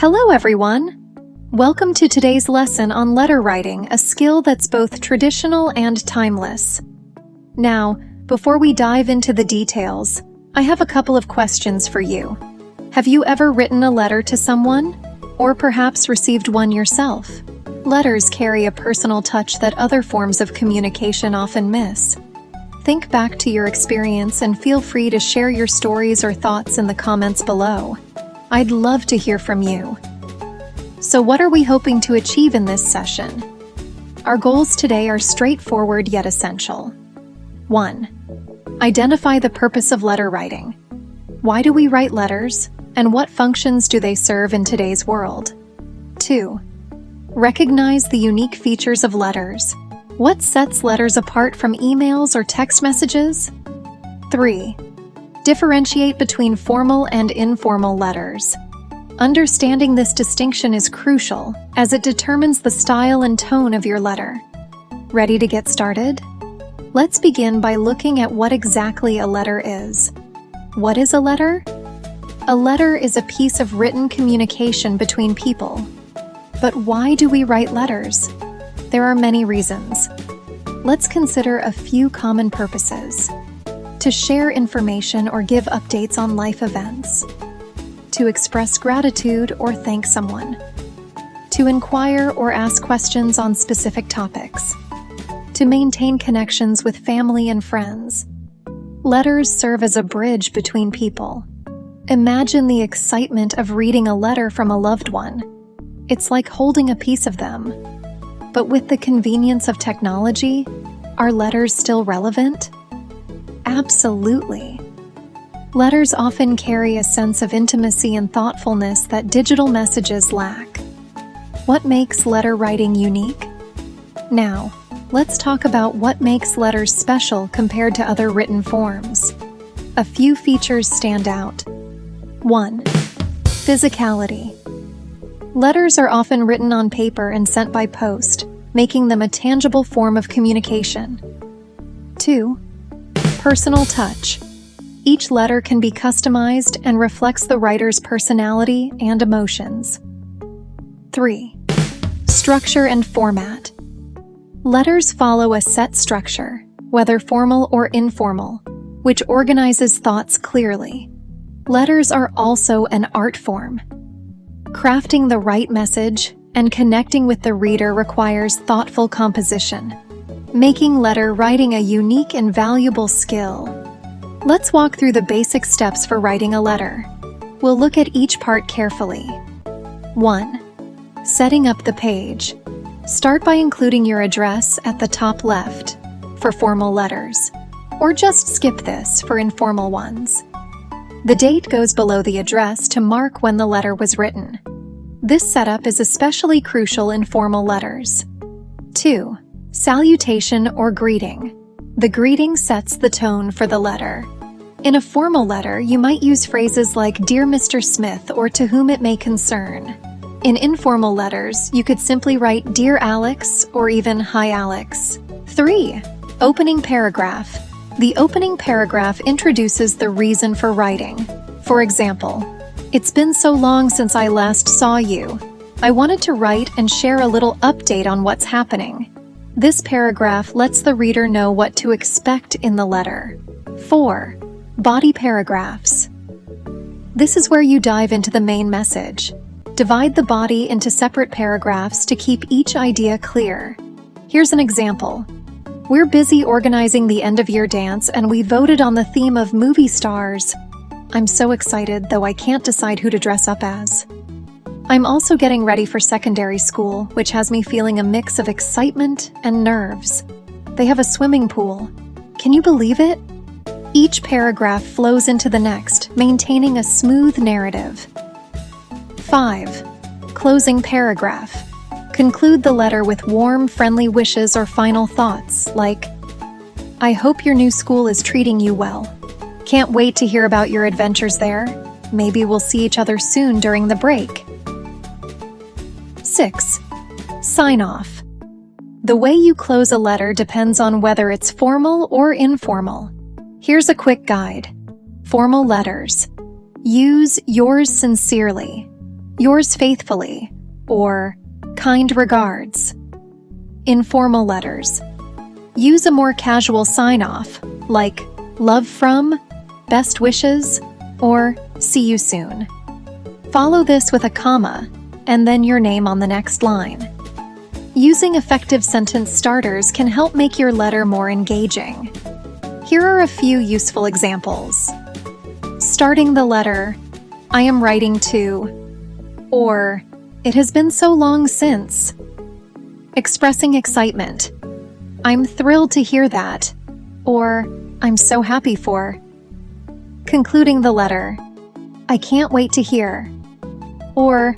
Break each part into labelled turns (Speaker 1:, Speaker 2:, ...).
Speaker 1: Hello everyone! Welcome to today's lesson on letter writing, a skill that's both traditional and timeless. Now, before we dive into the details, I have a couple of questions for you. Have you ever written a letter to someone? Or perhaps received one yourself? Letters carry a personal touch that other forms of communication often miss. Think back to your experience and feel free to share your stories or thoughts in the comments below. I'd love to hear from you. So what are we hoping to achieve in this session? Our goals today are straightforward yet essential. 1. Identify the purpose of letter writing. Why do we write letters, and what functions do they serve in today's world? 2. Recognize the unique features of letters. What sets letters apart from emails or text messages? 3. Differentiate between formal and informal letters. Understanding this distinction is crucial, as it determines the style and tone of your letter. Ready to get started? Let's begin by looking at what exactly a letter is. What is a letter? A letter is a piece of written communication between people. But why do we write letters? There are many reasons. Let's consider a few common purposes. To share information or give updates on life events. To express gratitude or thank someone. To inquire or ask questions on specific topics. To maintain connections with family and friends. Letters serve as a bridge between people. Imagine the excitement of reading a letter from a loved one. It's like holding a piece of them. But with the convenience of technology, are letters still relevant? Absolutely. Letters often carry a sense of intimacy and thoughtfulness that digital messages lack. What makes letter writing unique? Now, let's talk about what makes letters special compared to other written forms. A few features stand out. 1. Physicality. Letters are often written on paper and sent by post, making them a tangible form of communication. 2. Personal touch. Each letter can be customized and reflects the writer's personality and emotions. 3. Structure and format. Letters follow a set structure, whether formal or informal, which organizes thoughts clearly. Letters are also an art form. Crafting the right message and connecting with the reader requires thoughtful composition, making letter writing a unique and valuable skill. Let's walk through the basic steps for writing a letter. We'll look at each part carefully. 1. Setting up the page. Start by including your address at the top left for formal letters, or just skip this for informal ones. The date goes below the address to mark when the letter was written. This setup is especially crucial in formal letters. 2. Salutation or greeting. The greeting sets the tone for the letter. In a formal letter, you might use phrases like "Dear Mr. Smith" or "To whom it may concern." In informal letters, you could simply write "Dear Alex" or even "Hi Alex." 3. Opening paragraph. The opening paragraph introduces the reason for writing. For example, "It's been so long since I last saw you. I wanted to write and share a little update on what's happening." This paragraph lets the reader know what to expect in the letter. 4. Body paragraphs. This is where you dive into the main message. Divide the body into separate paragraphs to keep each idea clear. Here's an example. "We're busy organizing the end-of-year dance and we voted on the theme of movie stars. I'm so excited, though I can't decide who to dress up as. I'm also getting ready for secondary school, which has me feeling a mix of excitement and nerves. They have a swimming pool. Can you believe it?" Each paragraph flows into the next, maintaining a smooth narrative. 5. Closing paragraph. Conclude the letter with warm, friendly wishes or final thoughts, like, "I hope your new school is treating you well. Can't wait to hear about your adventures there. Maybe we'll see each other soon during the break." 6. Sign off. The way you close a letter depends on whether it's formal or informal. Here's a quick guide. Formal letters. Use "yours sincerely." yours faithfully, or kind regards. Informal letters. Use a more casual sign-off, like love from, best wishes, or see you soon. Follow this with a comma, and then your name on the next line. Using effective sentence starters can help make your letter more engaging. Here are a few useful examples. Starting the letter, I am writing to, or it has been so long since. Expressing excitement, I'm thrilled to hear that, or I'm so happy for. Concluding the letter, I can't wait to hear, or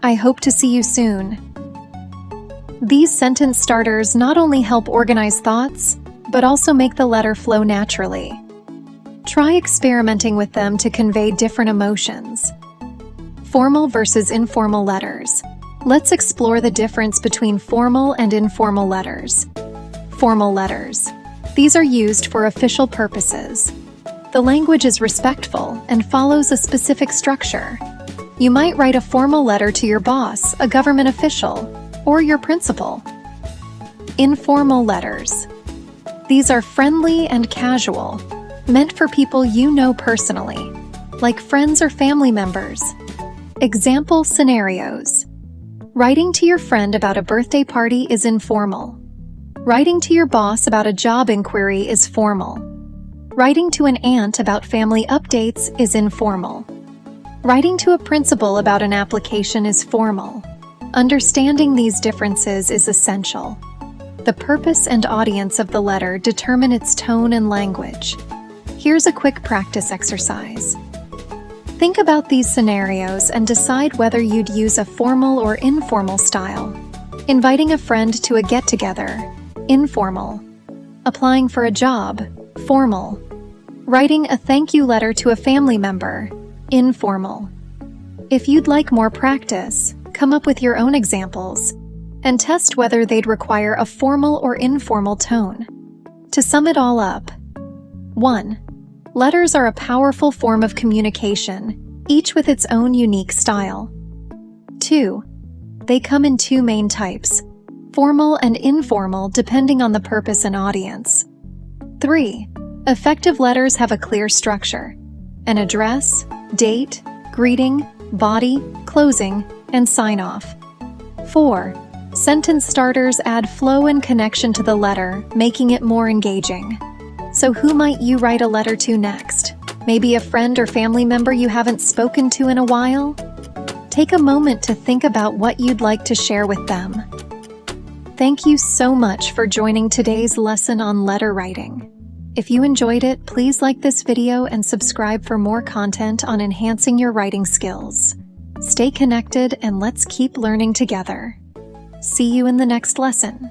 Speaker 1: I hope to see you soon. These sentence starters not only help organize thoughts, but also make the letter flow naturally. Try experimenting with them to convey different emotions. Formal versus informal letters. Let's explore the difference between formal and informal letters. Formal letters. These are used for official purposes. The language is respectful and follows a specific structure. You might write a formal letter to your boss, a government official, or your principal. Informal letters. These are friendly and casual, meant for people you know personally, like friends or family members. Example scenarios. Writing to your friend about a birthday party is informal. Writing to your boss about a job inquiry is formal. Writing to an aunt about family updates is informal. Writing to a principal about an application is formal. Understanding these differences is essential. The purpose and audience of the letter determine its tone and language. Here's a quick practice exercise. Think about these scenarios and decide whether you'd use a formal or informal style. Inviting a friend to a get-together, informal. Applying for a job, formal. Writing a thank you letter to a family member, informal. If you'd like more practice, come up with your own examples and test whether they'd require a formal or informal tone. To sum it all up, 1. Letters are a powerful form of communication, each with its own unique style. 2. They come in two main types, formal and informal depending on the purpose and audience. 3. Effective letters have a clear structure: an address, date, greeting, body, closing, and sign-off. 4. Sentence starters add flow and connection to the letter, making it more engaging. So who might you write a letter to next? Maybe a friend or family member you haven't spoken to in a while? Take a moment to think about what you'd like to share with them. Thank you so much for joining today's lesson on letter writing. If you enjoyed it, please like this video and subscribe for more content on enhancing your writing skills. Stay connected and let's keep learning together. See you in the next lesson.